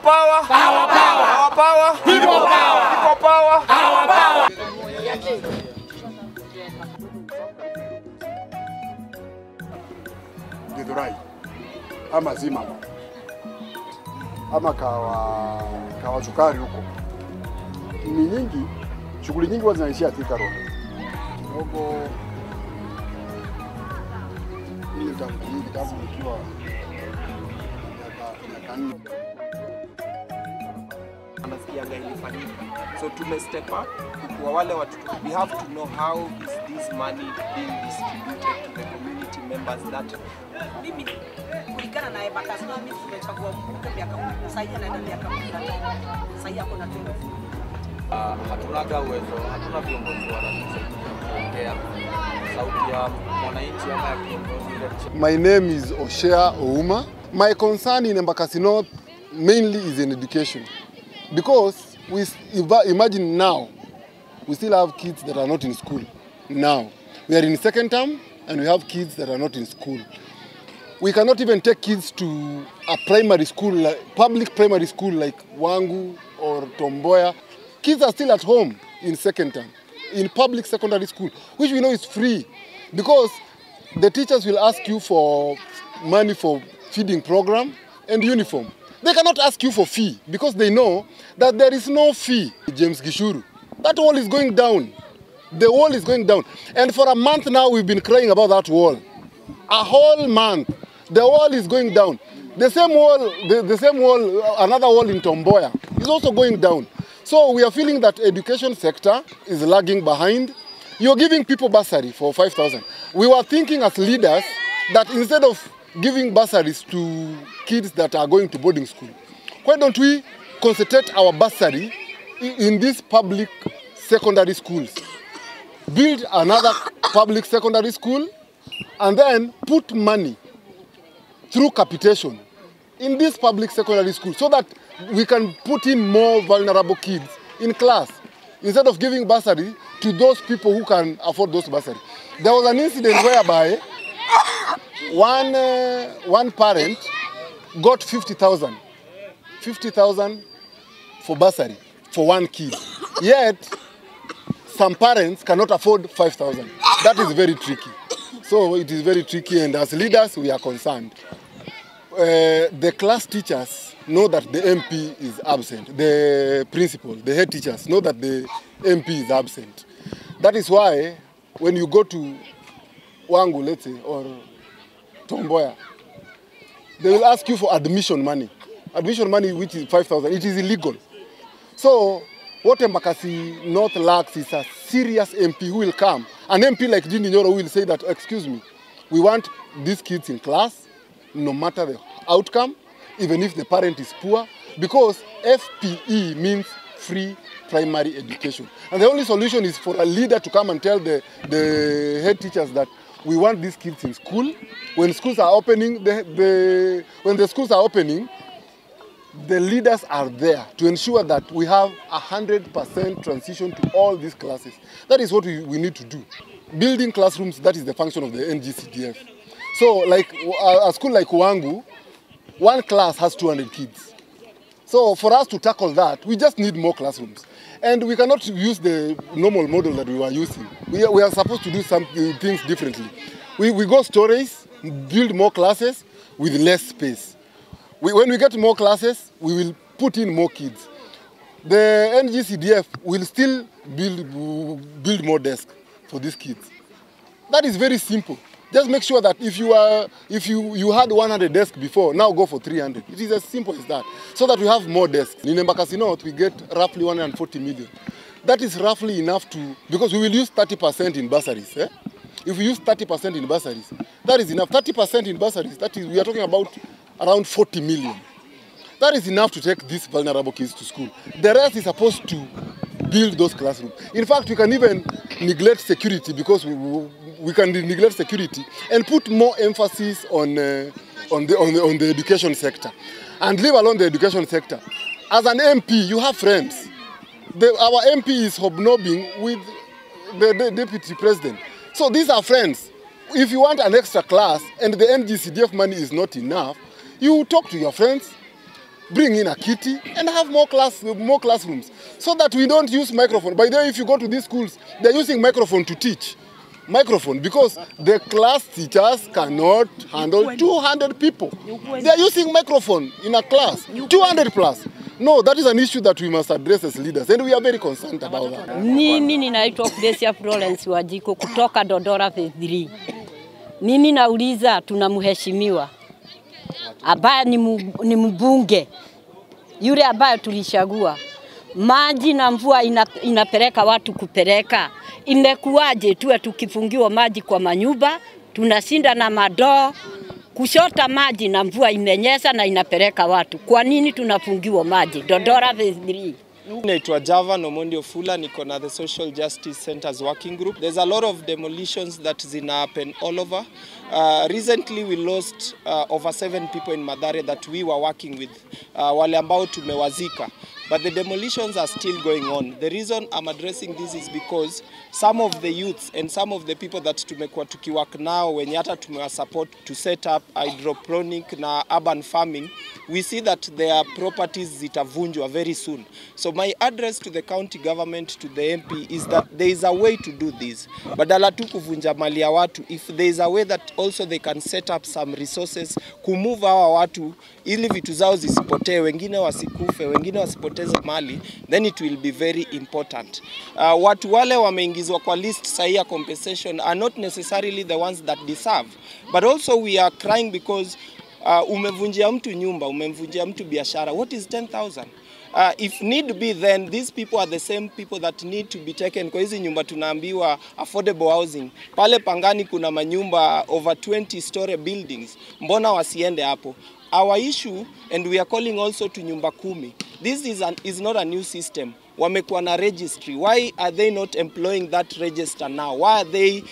power. Power power. Power power. People power. People power. Power power. Githurai ama zima ama kawa sukari huko ni nyingi, shughuli nyingi huwa zinaishia Thika Road. Huko ile tangu kazi nikiwa anasikiaga ilifanyika. So tume step up kwa wale watu, we have to know how is this money being distributed to the community members that mimi kulingana na Embakasi mimi tumechagua mkuu miaka 10 sasa hivi anaenda miaka 15 sasa hivi ako na 12. Hatunaga uwezo, hatuna viongozi wanatusaidia kuongea sauti ya mwananchi ama ya kiongozi. My name is Oshea Ouma. My concern in Embakasi North mainly is in education, because we imagine now we still have kids that are not in school. Now we are in second term and we have kids that are not in school. We cannot even take kids to a primary school, like public primary school like Wangu or Tomboya. Kids are still at home in second term, in public secondary school, which we know is free, because the teachers will ask you for money for feeding program and uniform. They cannot ask you for fee because they know that there is no fee. James Gishuru, that wall is going down. The wall is going down. And for a month now we've been crying about that wall. A whole month. The wall is going down. The same wall, another wall in Tomboya is also going down. So we are feeling that education sector is lagging behind. You're giving people bursary for 5,000. We were thinking as leaders that instead of giving bursaries to kids that are going to boarding school, why don't we concentrate our bursary in these public secondary schools? Build another public secondary school and then put money through capitation in this public secondary school so that we can put in more vulnerable kids in class instead of giving bursary to those people who can afford those bursary. There was an incident whereby one parent got 50,000 for bursary for one kid. Yet some parents cannot afford 5,000. That is very tricky. So it is very tricky, and as leaders we are concerned. The class teachers know that the MP is absent. The principal, the head teachers know that the MP is absent. That is why when you go to Wangu, let's say, or Tomboya, they will ask you for admission money. Admission money, which is 5,000. It is illegal. So what Embakasi North lacks is a serious MP who will come. An MP like Jindi Nyoro will say that, excuse me, we want these kids in class, no matter the outcome, even if the parent is poor, because FPE means free primary education. And the only solution is for a leader to come and tell the head teachers that we want these kids in school. When schools are opening, when the schools are opening, the leaders are there to ensure that we have 100% transition to all these classes. That is what we need to do. Building classrooms, that is the function of the NGCDF. So like a school like Wangu, one class has 200 kids. So for us to tackle that, we just need more classrooms. And we cannot use the normal model that we were using. We are supposed to do some things differently. We go stories, build more classes with less space. When we get more classes, we will put in more kids. The NGCDF will still build more desks for these kids. That is very simple. Just make sure that if you had 100 desks before, now go for 300. It is as simple as that. So that we have more desks. In Embakasi North, we get roughly 140 million. That is roughly enough to, because we will use 30% in bursaries. Eh? If we use 30% in bursaries, that is enough. 30% in bursaries, that is, we are talking about around 40 million. That is enough to take these vulnerable kids to school. The rest is supposed to build those classrooms. In fact, we can even neglect security, because we can neglect security and put more emphasis on the education sector, and leave alone the education sector. As an MP, you have friends. Our MP is hobnobbing with the deputy president. So these are friends. If you want an extra class and the NGCDF money is not enough, you talk to your friends. bring in a kitty and have more classrooms so that we don't use microphone. By the way, if you go to these schools, they're using microphone to teach. Microphone because the class teachers cannot handle 200 people. They are using microphone in a class, 200 plus. No, that is an issue that we must address as leaders, and we are very concerned about that. Mimi ninaitwa Fresia Florence Wajiko kutoka Dodora Phase 3. Mimi nauliza, tuna mheshimiwa ambaye ni mbunge yule ambaye tulishagua. Maji na mvua inapeleka watu kupeleka. Imekuwaje tuwe tukifungiwa maji kwa manyumba, tunashinda na madoo, kushota maji na mvua imenyesha na inapeleka watu. Kwa nini tunafungiwa maji? Dodora Phase 3. Naitwa Java Nomondi Ofula, niko na the Social Justice Centers Working Group. There's a lot of demolitions that zina happen all over. Recently we lost over 7 people in Mathare that we were working with, wale ambao tumewazika. But the demolitions are still going on. The reason I'm addressing this is because some of the youths and some of the people that tumekuwa tukiwork now, when hata tumewasupport to set up hydroponic na urban farming, we see that their properties zitavunjwa very soon. So my address to the county government, to the MP, is that there is a way to do this. Badala tu kuvunja mali ya watu, if there is a way that also they can set up some resources, kumove hawa watu, ili vitu zao zisipotee, wengine wasikufe, wengine wasipoteze mali, then it will be very important. Watu wale wameingizwa kwa list sahi ya compensation are not necessarily the ones that deserve, but also we are crying because umevunjia mtu nyumba, umemvunjia mtu biashara. What is 10,000? If need be, then these people are the same people that need to be taken. Kwa hizi nyumba tunaambiwa affordable housing. Pale Pangani kuna manyumba over 20-story buildings. Mbona wasiende hapo? Our issue, and we are calling also to nyumba 10. This is not a new system. Wamekuwa na registry. Why are they not employing that register now? Why are they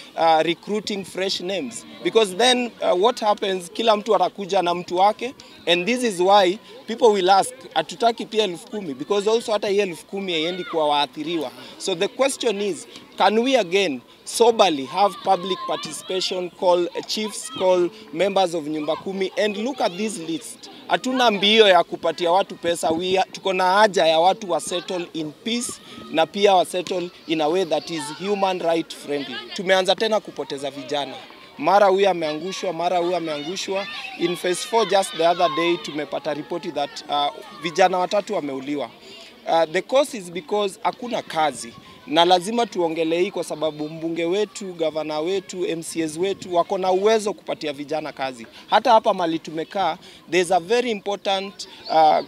recruiting fresh names? Because then what happens, kila mtu atakuja na mtu wake, and this is why people will ask, atutaki pia 10,000, because also hata hii 10,000 haiendi kwa waathiriwa. So the question is, can we again soberly have public participation, call chiefs, call members of nyumba 10, and look at this list. Hatuna mbio ya kupatia watu pesa, tuko na haja ya watu wa settle in peace na pia wa settle in a way that is human right friendly. Tumeanza tena kupoteza vijana. Mara huyu ameangushwa, mara huyu ameangushwa. In phase 4 just the other day tumepata ripoti that vijana 3 wameuliwa. The cause is because hakuna kazi. Na lazima tuongelee hii kwa sababu mbunge wetu, gavana wetu, MCAs wetu wako na uwezo kupatia vijana kazi. Hata hapa mali tumekaa, there's a very important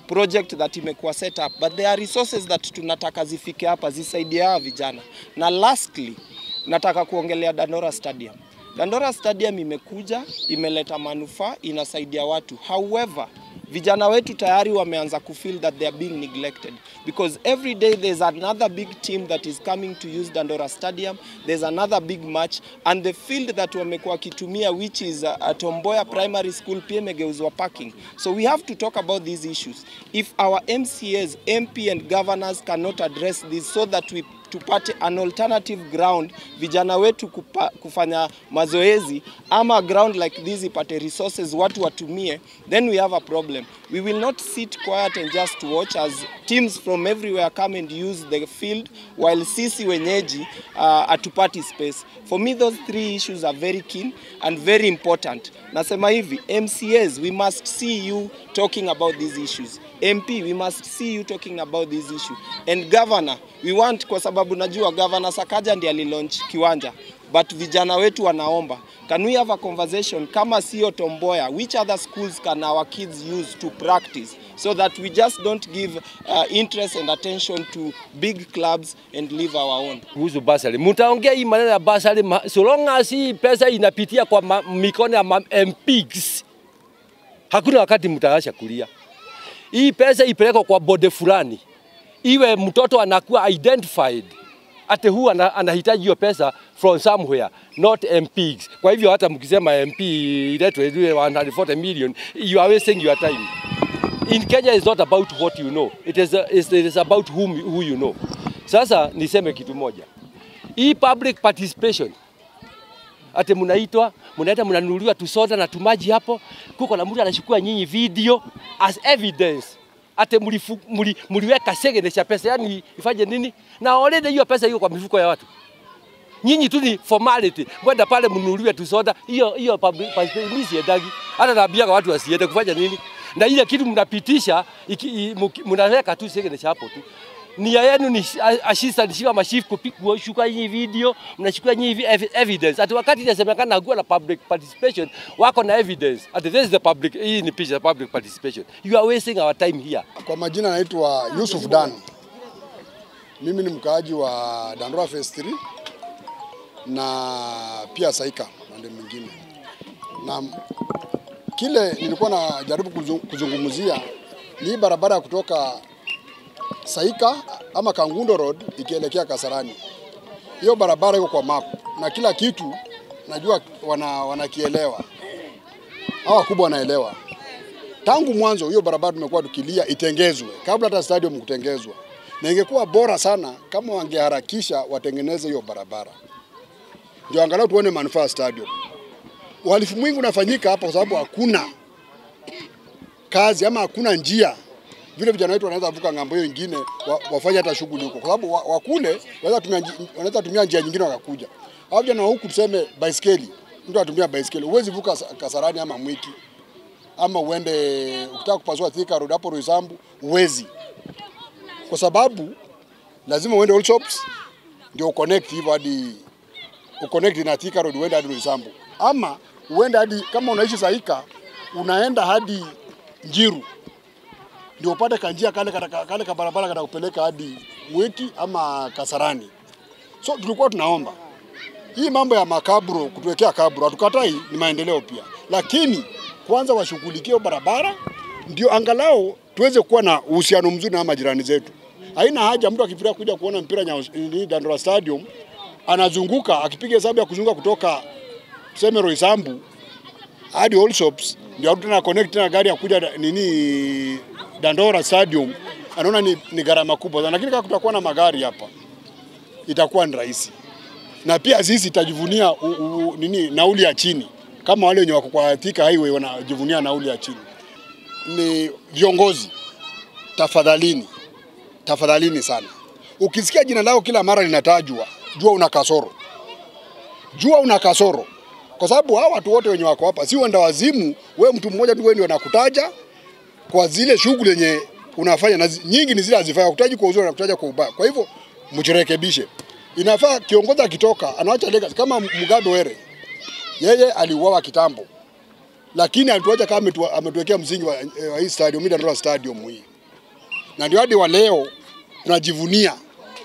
project that imekuwa set up, but there are resources that tunataka zifike hapa zisaidie hawa vijana. Na lastly, nataka kuongelea Dandora Stadium. Dandora Stadium imekuja, imeleta manufaa, inasaidia watu. However, vijana wetu tayari wameanza kufeel that they are being neglected, because every day there's another big team that is coming to use Dandora Stadium, there's another big match, and the field that wamekuwa kitumia, which is at Tomboya Primary School, pia imegeuzwa parking. So we have to talk about these issues. If our MCAs, MP and governors cannot address this so that we tupate an alternative ground, vijana wetu kufanya mazoezi, ama ground like this ipate resources watu watumie, then we have a problem. We will not sit quiet and just watch as teams from everywhere come and use the field while sisi wenyeji atupati space. For me, those 3 issues are very keen and very important. Nasema hivi, MCAs, we must see you talking about these issues. MP, we must see you talking about this issue. And governor, we want, kwa sababu najua governor Sakaja ndiye alilaunch kiwanja, but vijana wetu wanaomba, can we have a conversation kama sio Tomboya, which other schools can our kids use to practice, so that we just don't give interest and attention to big clubs and leave our own. Kuhusu basari, mtaongea hii maneno ya basari, so long as hii pesa inapitia kwa mikono ya MPs, hakuna wakati mtaasha kulia. Hii pesa ipelekwa kwa bode fulani, iwe mtoto anakuwa identified ate huu anahitaji hiyo pesa from somewhere, not MPs. Kwa hivyo hata mkisema MP iletwe 140 million, you are wasting your time. In Kenya is not about what you know, it is about who you know. Sasa niseme kitu moja, hii public participation, ate mnaita mnanunuliwa tu soda na tumaji hapo, kuko na mtu anachukua nyinyi video as evidence ate mliweka segenesha pesa, yani ifanye nini? Na already hiyo pesa iko kwa mifuko ya watu. Nyinyi tu ni formality. Mwenda pale mnunuliwe tu soda. Hiyo mimi siendagi. Hata naambia kwa watu wasiende kufanya nini? Na ile kitu mnapitisha mnaweka tu segenesha hapo tu. Nia yenu ni assistant shika mashift kushuka hii video, mnachukua hivi evidence. Ati wakati inasemekana hakuwa na public participation, wako na evidence. Ati this is the public, hii ni picha public participation. You are wasting our time here. Kwa majina naitwa Yusuf Dan. Mimi ni mkaaji wa Dandora Phase 3 na pia Saika pande mwingine. Na kile nilikuwa najaribu kuzungumzia ni barabara ya kutoka Saika ama Kangundo Road ikielekea Kasarani. Hiyo barabara iko kwa map na kila kitu najua wanakielewa. Hawa kubwa wanaelewa. Tangu mwanzo hiyo barabara tumekuwa tukilia itengezwe kabla hata stadium kutengezwa. Na ingekuwa bora sana kama wangeharakisha watengeneze hiyo barabara. Ndio angalau tuone manufaa stadium. Uhalifu mwingi unafanyika hapa kwa sababu hakuna kazi ama hakuna njia. Vile vijana wetu wanaweza vuka ngambo hiyo nyingine wafanye hata shughuli huko. Kwa sababu wakule wanaweza tumia njia nyingine wakakuja. Hao vijana huku tuseme baiskeli. Mtu atumia baiskeli. Huwezi vuka Kasarani ama Mwiki. Ama uende ukitaka kupasua Thika Road hapo Roysambu uwezi. Kwa sababu lazima uende all shops ndio connect hivyo hadi uconnect na Thika Road uende hadi Roysambu. Ama uende hadi kama unaishi Saika unaenda hadi Njiru. Ndio upate kanjia kale ka barabara katakupeleka hadi Mwiki ama Kasarani. So tulikuwa tunaomba hii mambo ya makaburo kutuwekea kaburo hatukatai, ni maendeleo pia. Lakini kwanza washughulikie barabara ndio angalau tuweze kuwa na uhusiano mzuri na majirani zetu. Haina haja mtu akifikiria kuja kuona mpira Dandora Stadium anazunguka akipiga hesabu ya kuzunguka kutoka tuseme Roysambu hadi All Shops ndio tuna connect na gari ya kuja Dandora Stadium, anaona ni gharama kubwa. Lakini kama kutakuwa na magari hapa itakuwa ni rahisi. Na pia sisi tutajivunia nauli ya chini. Kama wale wenye wako kwa Thika Highway wanajivunia nauli ya chini. Ni viongozi, tafadhalini sana. Ukisikia jina lao kila mara linatajwa, jua una kasoro. Kwa sababu hawa watu wote wenye wako hapa si wenda wazimu, wewe mtu mmoja tu wewe ndio unakutaja kwa zile shughuli zenye unafanya, na nyingi ni zile hazifai kutaji kwa uzuri na kutaja kwa ubaya. Kwa hivyo mjirekebishe. Inafaa kiongozi akitoka anaacha legacy kama Mugabe Were. Yeye aliuawa kitambo. Lakini alituacha kama ametuwekea msingi wa hii stadium, Dandora Stadium hii. Na ndio hadi wa leo tunajivunia.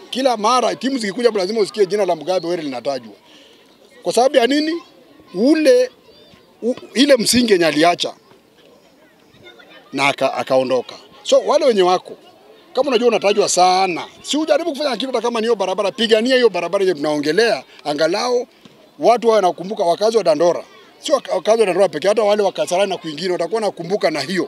Kila mara timu zikikuja lazima usikie jina la Mugabe Were linatajwa. Kwa sababu ya nini? Ile msingi yenye aliacha na akaondoka. So wale wenye wako kama unajua unatajwa sana, si ujaribu kufanya kitu kama ni hiyo barabara, pigania hiyo barabara yenye tunaongelea, angalau watu wao wanakumbuka wakazi wa Dandora. Sio wakazi wa Dandora pekee, hata wale wa Kasarani na kwingine watakuwa nakumbuka na hiyo.